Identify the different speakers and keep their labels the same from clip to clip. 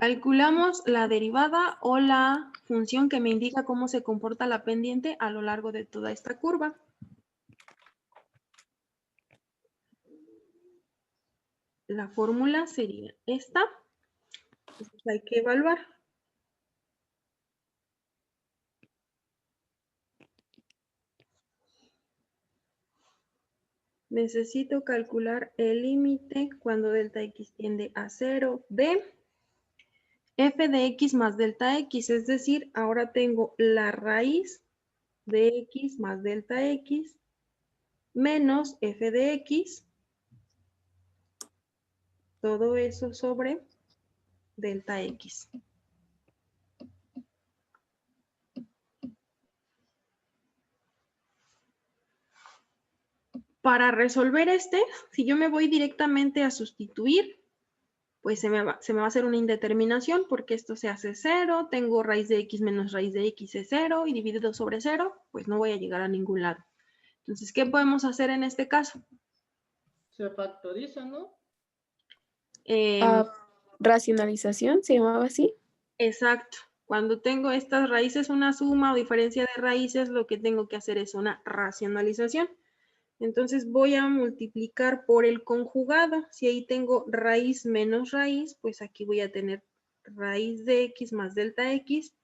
Speaker 1: Calculamos la derivada o la función que me indica cómo se comporta la pendiente a lo largo de toda esta curva. La fórmula sería esta. Entonces hay que evaluar. Necesito calcular el límite cuando delta x tiende a 0 de f de x más delta x, es decir, ahora tengo la raíz de x más delta x menos f de x, todo eso sobre delta x. Para resolver si yo me voy directamente a sustituir, pues se me va a hacer una indeterminación porque esto se hace 0, tengo raíz de x menos raíz de x es 0 y dividido sobre 0, pues no voy a llegar a ningún lado. Entonces, ¿qué podemos hacer en este caso?
Speaker 2: Se factoriza, ¿no?
Speaker 3: Racionalización, ¿se llamaba así?
Speaker 1: Exacto. Cuando tengo estas raíces, una suma o diferencia de raíces, lo que tengo que hacer es una racionalización. Entonces voy a multiplicar por el conjugado. Si ahí tengo raíz menos raíz, pues aquí voy a tener raíz de x más delta x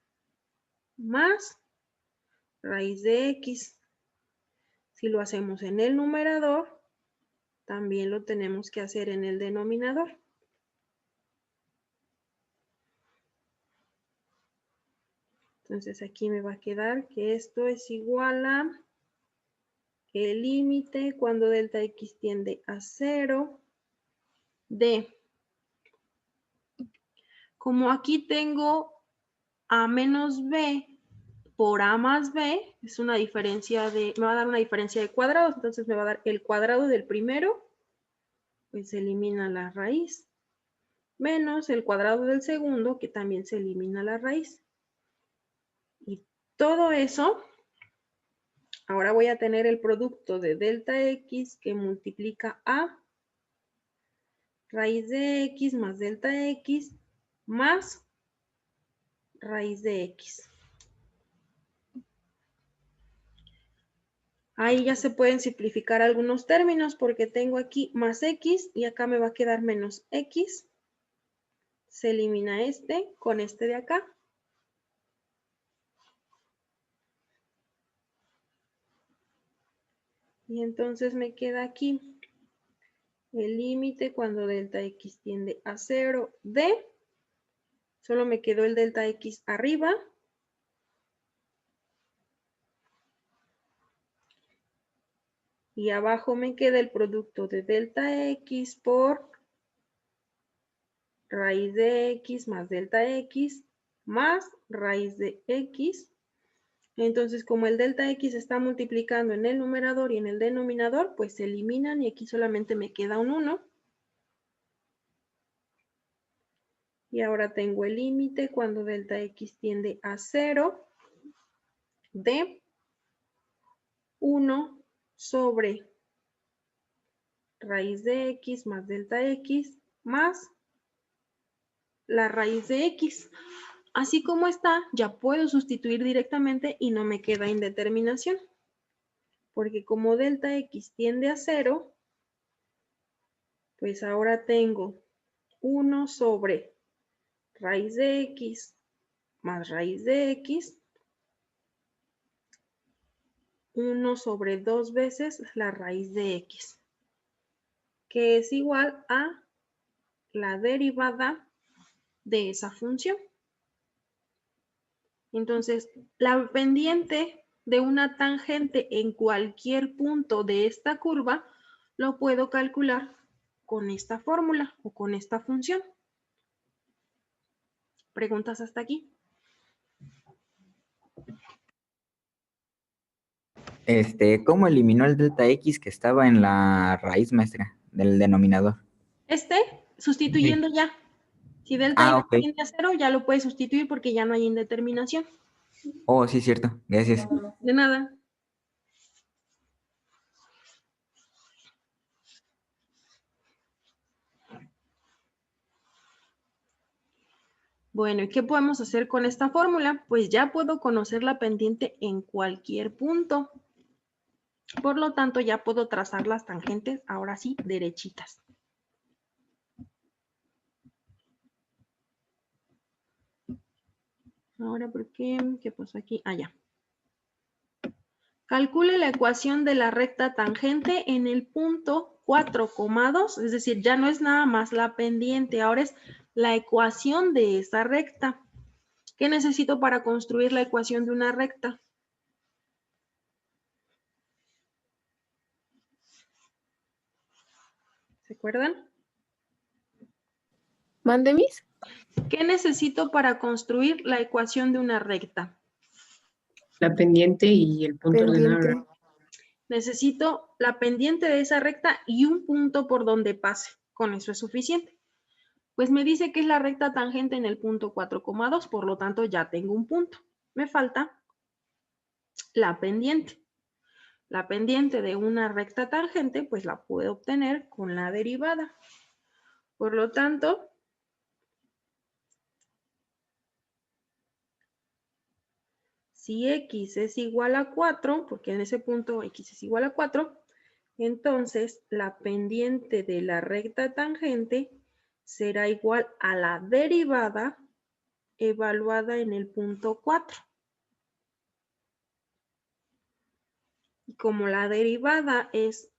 Speaker 1: más raíz de x. Si lo hacemos en el numerador, también lo tenemos que hacer en el denominador. Entonces aquí me va a quedar que esto es igual a el límite cuando delta x tiende a 0 de, como aquí tengo a menos b por a más b, es una diferencia me va a dar una diferencia de cuadrados, entonces me va a dar el cuadrado del primero, pues se elimina la raíz, menos el cuadrado del segundo, que también se elimina la raíz. Y todo eso, ahora voy a tener el producto de delta x que multiplica a raíz de x más delta x más raíz de x. Ahí ya se pueden simplificar algunos términos porque tengo aquí más x y acá me va a quedar menos x. Se elimina este con este de acá. Y entonces me queda aquí el límite cuando delta x tiende a 0 de, solo me quedó el delta x arriba. Y abajo me queda el producto de delta x por raíz de x más delta x más raíz de x. Entonces, como el delta x está multiplicando en el numerador y en el denominador, pues se eliminan y aquí solamente me queda un 1. Y ahora tengo el límite cuando delta x tiende a 0 de 1 sobre raíz de x más delta x más la raíz de x. Así como está, ya puedo sustituir directamente y no me queda indeterminación. Porque como delta x tiende a 0, pues ahora tengo 1 sobre raíz de x más raíz de x, 1 sobre 2 veces la raíz de x, que es igual a la derivada de esa función. Entonces, la pendiente de una tangente en cualquier punto de esta curva lo puedo calcular con esta fórmula o con esta función. ¿Preguntas hasta aquí?
Speaker 4: ¿Cómo eliminó el delta x que estaba en la raíz, maestra, del denominador?
Speaker 1: Sustituyendo ya. Si delta x
Speaker 4: Ok.
Speaker 1: tiende a 0, ya lo puedes sustituir porque ya no hay indeterminación.
Speaker 4: Oh, sí, cierto. Gracias.
Speaker 1: De nada. Bueno, ¿y qué podemos hacer con esta fórmula? Pues ya puedo conocer la pendiente en cualquier punto. Por lo tanto, ya puedo trazar las tangentes, ahora sí, derechitas. Ahora, ¿por qué? ¿Qué pasó aquí? Ah, ya. Calcule la ecuación de la recta tangente en el punto 4,2, es decir, ya no es nada más la pendiente, ahora es la ecuación de esa recta. ¿Qué necesito para construir la ecuación de una recta? ¿Se acuerdan?
Speaker 3: ¿Mande, Miss?
Speaker 1: ¿Qué necesito para construir la ecuación de una recta?
Speaker 2: La pendiente y el punto ordenado.
Speaker 3: Pendiente.
Speaker 1: Necesito la pendiente de esa recta y un punto por donde pase. Con eso es suficiente. Pues me dice que es la recta tangente en el punto 4,2, por lo tanto ya tengo un punto. Me falta la pendiente. La pendiente de una recta tangente, pues la puedo obtener con la derivada. Por lo tanto, si x es igual a 4, porque en ese punto x es igual a 4, entonces la pendiente de la recta tangente será igual a la derivada evaluada en el punto 4. Y como la derivada es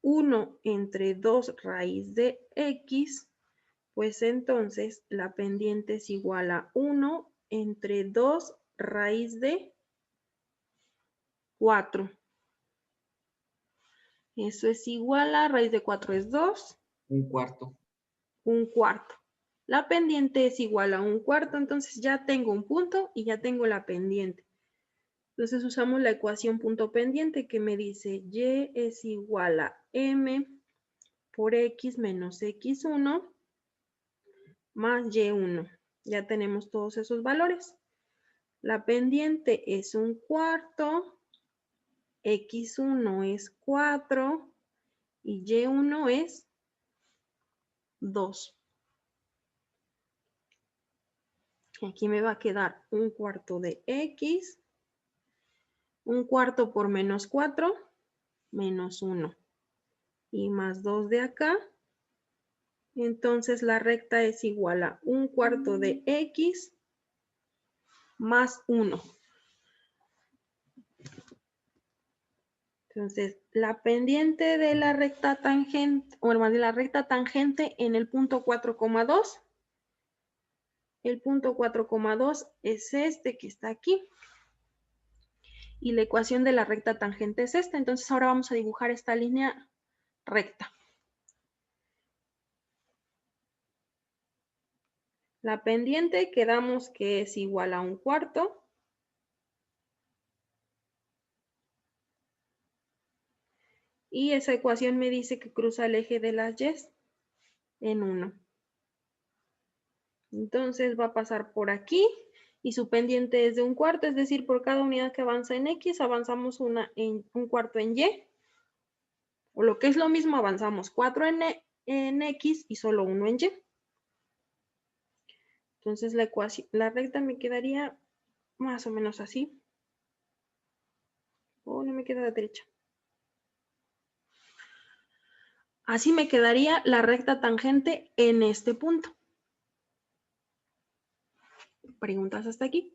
Speaker 1: 1 entre 2 raíz de x, pues entonces la pendiente es igual a 1 entre 2 raíz de 4. Eso es igual a raíz de 4 es 2.
Speaker 4: Un cuarto.
Speaker 1: Un cuarto. La pendiente es igual a un cuarto, entonces ya tengo un punto y ya tengo la pendiente. Entonces usamos la ecuación punto pendiente que me dice y es igual a m por x menos x1 más y1. Ya tenemos todos esos valores. La pendiente es un cuarto, x1 es 4 y y1 es 2. Aquí me va a quedar un cuarto de x, un cuarto por menos 4, menos 1. Y más 2 de acá. Entonces la recta es igual a un cuarto de x más 1. Entonces, la pendiente de la recta tangente, o más de la recta tangente en el punto 4,2. El punto 4,2 es este que está aquí. Y la ecuación de la recta tangente es esta. Entonces, ahora vamos a dibujar esta línea recta. La pendiente quedamos que es igual a un cuarto. Y esa ecuación me dice que cruza el eje de las y en 1. Entonces va a pasar por aquí y su pendiente es de un cuarto, es decir, por cada unidad que avanza en X, avanzamos un cuarto en Y. O lo que es lo mismo, avanzamos 4 en X y solo 1 en Y. Entonces la recta me quedaría más o menos así. Oh, no me queda a la derecha. Así me quedaría la recta tangente en este punto. ¿Preguntas hasta aquí?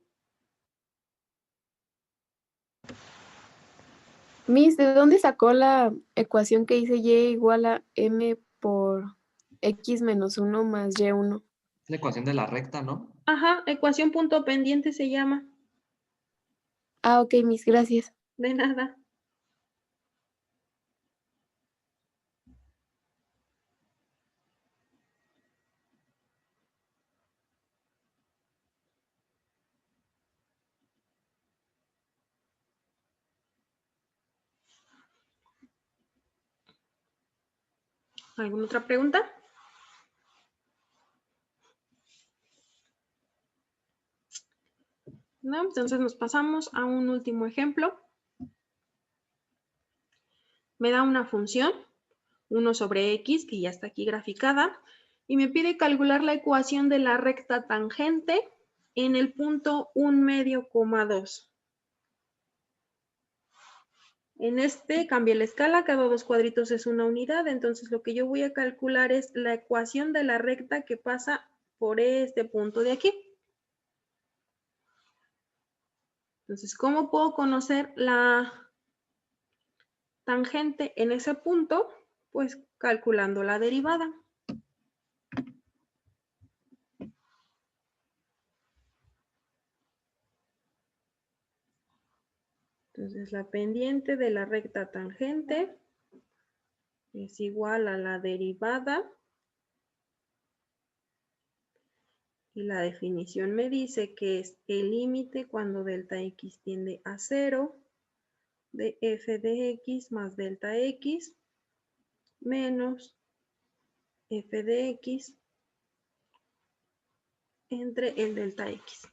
Speaker 3: Miss, ¿de dónde sacó la ecuación que dice y igual a m por x menos 1 más y1?
Speaker 5: La ecuación de la recta, ¿no?
Speaker 1: Ajá, ecuación punto pendiente se llama.
Speaker 3: Ah, ok, Miss, gracias.
Speaker 1: De nada. ¿Alguna otra pregunta? ¿No? Entonces nos pasamos a un último ejemplo. Me da una función, 1 sobre x, que ya está aquí graficada, Y me pide calcular la ecuación de la recta tangente en el punto 1/2,2. En este cambié la escala, cada 2 cuadritos es una unidad, entonces lo que yo voy a calcular es la ecuación de la recta que pasa por este punto de aquí. Entonces, ¿cómo puedo conocer la tangente en ese punto? Pues calculando la derivada. Entonces, la pendiente de la recta tangente es igual a la derivada. Y la definición me dice que es el límite cuando delta x tiende a 0 de f de x más delta x menos f de x entre el delta x.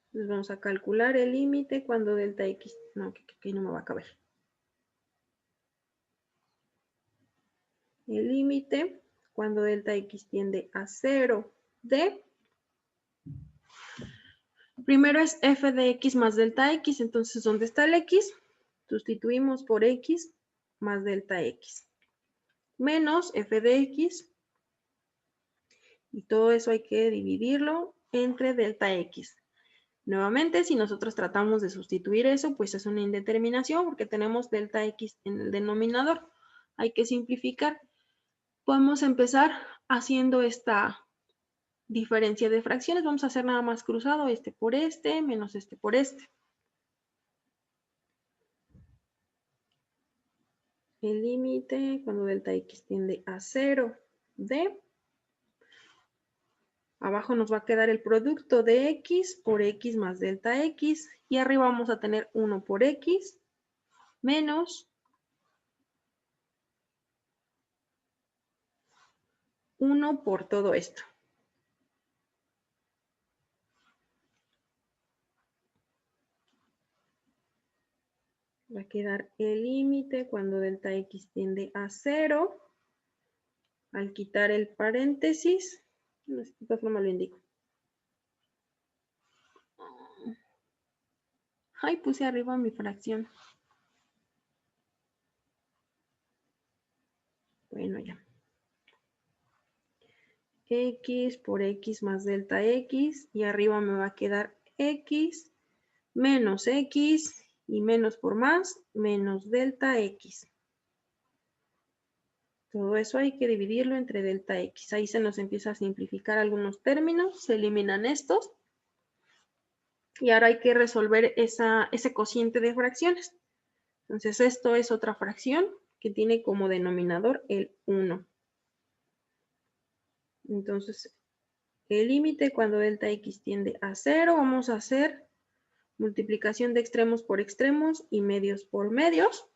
Speaker 1: Entonces vamos a calcular el límite cuando delta x, no, que aquí no me va a caber. El límite cuando delta x tiende a 0 de, primero es f de x más delta x, entonces ¿dónde está el x? Sustituimos por x más delta x, menos f de x, y todo eso hay que dividirlo entre delta x. Nuevamente, si nosotros tratamos de sustituir eso, pues es una indeterminación porque tenemos delta x en el denominador. Hay que simplificar. Podemos empezar haciendo esta diferencia de fracciones. Vamos a hacer nada más cruzado, este por este, menos este por este. El límite cuando delta x tiende a 0 de, abajo nos va a quedar el producto de x por x más delta x, y arriba vamos a tener 1 por x menos 1 por todo esto. Va a quedar el límite cuando delta x tiende a 0. Al quitar el paréntesis, de esta forma lo indico. Ay, puse arriba mi fracción. Bueno, ya. X por x más delta x, y arriba me va a quedar x menos x, y menos por más, menos delta x. Todo eso hay que dividirlo entre delta x. Ahí se nos empieza a simplificar algunos términos, se eliminan estos. Y ahora hay que resolver ese cociente de fracciones. Entonces esto es otra fracción que tiene como denominador el 1. Entonces el límite cuando delta x tiende a 0, vamos a hacer multiplicación de extremos por extremos y medios por medios.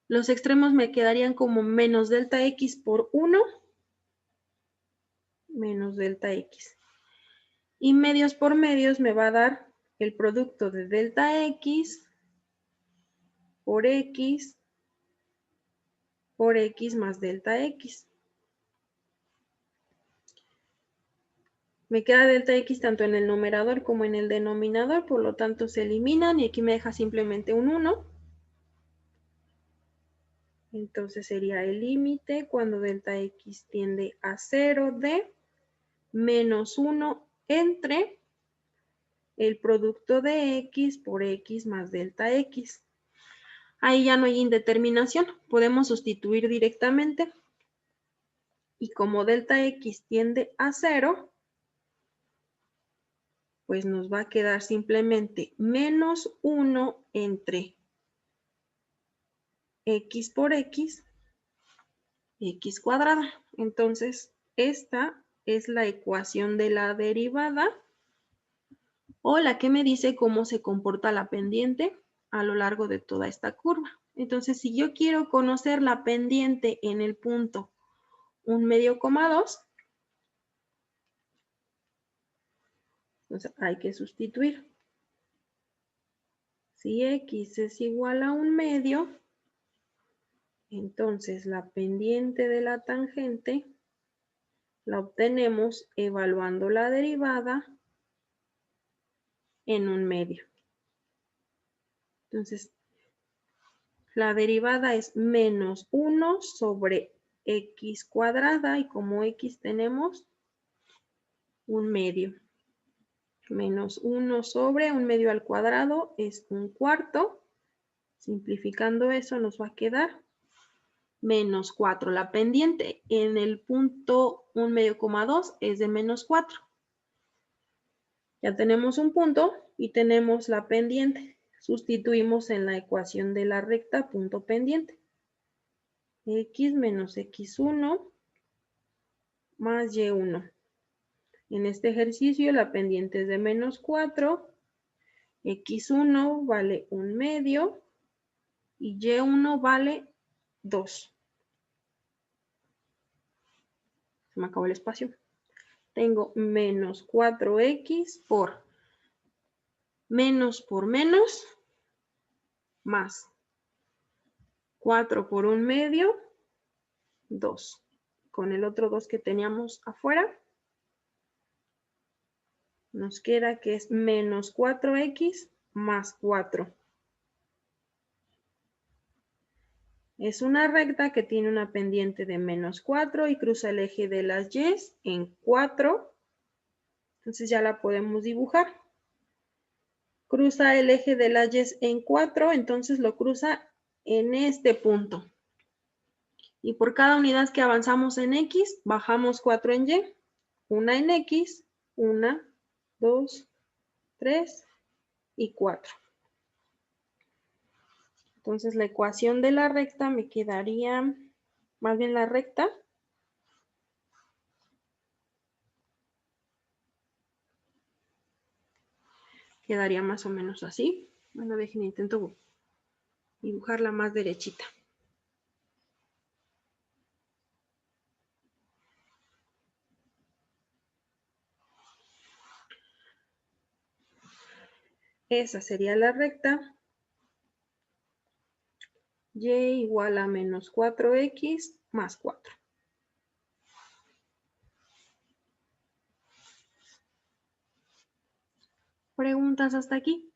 Speaker 1: Los extremos me quedarían como menos delta x por 1, menos delta x. Y medios por medios me va a dar el producto de delta x por x más delta x. Me queda delta x tanto en el numerador como en el denominador, por lo tanto se eliminan y aquí me deja simplemente un 1. Entonces sería el límite cuando delta x tiende a 0 de menos 1 entre el producto de x por x más delta x. Ahí ya no hay indeterminación, podemos sustituir directamente. Y como delta x tiende a 0, pues nos va a quedar simplemente menos 1 entre x por x, x cuadrada. Entonces, esta es la ecuación de la derivada, o la que me dice cómo se comporta la pendiente a lo largo de toda esta curva. Entonces, si yo quiero conocer la pendiente en el punto 1/2,2, entonces hay que sustituir. Si x es igual a 1/2, Entonces, la pendiente de la tangente la obtenemos evaluando la derivada en un medio. Entonces, la derivada es menos 1 sobre x cuadrada y como x tenemos un medio. Menos 1 sobre un medio al cuadrado es un cuarto. Simplificando eso nos va a quedar menos 4. La pendiente en el punto 1 medio coma 2 es de menos 4. Ya tenemos un punto y tenemos la pendiente. Sustituimos en la ecuación de la recta punto pendiente. X menos x1 más y1. En este ejercicio la pendiente es de menos 4. X1 vale 1 medio y y1 vale 2. Se me acabó el espacio. Tengo menos 4x por menos, más 4 por 1 medio, 2. Con el otro 2 que teníamos afuera, nos queda que es menos 4x más 4. Es una recta que tiene una pendiente de menos 4 y cruza el eje de las y en 4. Entonces ya la podemos dibujar. Cruza el eje de las y en 4, entonces lo cruza en este punto. Y por cada unidad que avanzamos en x, bajamos 4 en y. Una en x, 1, 2, 3 y 4. Entonces la ecuación de la recta me quedaría, más bien la recta, quedaría más o menos así. Bueno, dejen, intento dibujarla más derechita. Esa sería la recta. Y igual a menos 4x más 4. ¿Preguntas hasta aquí?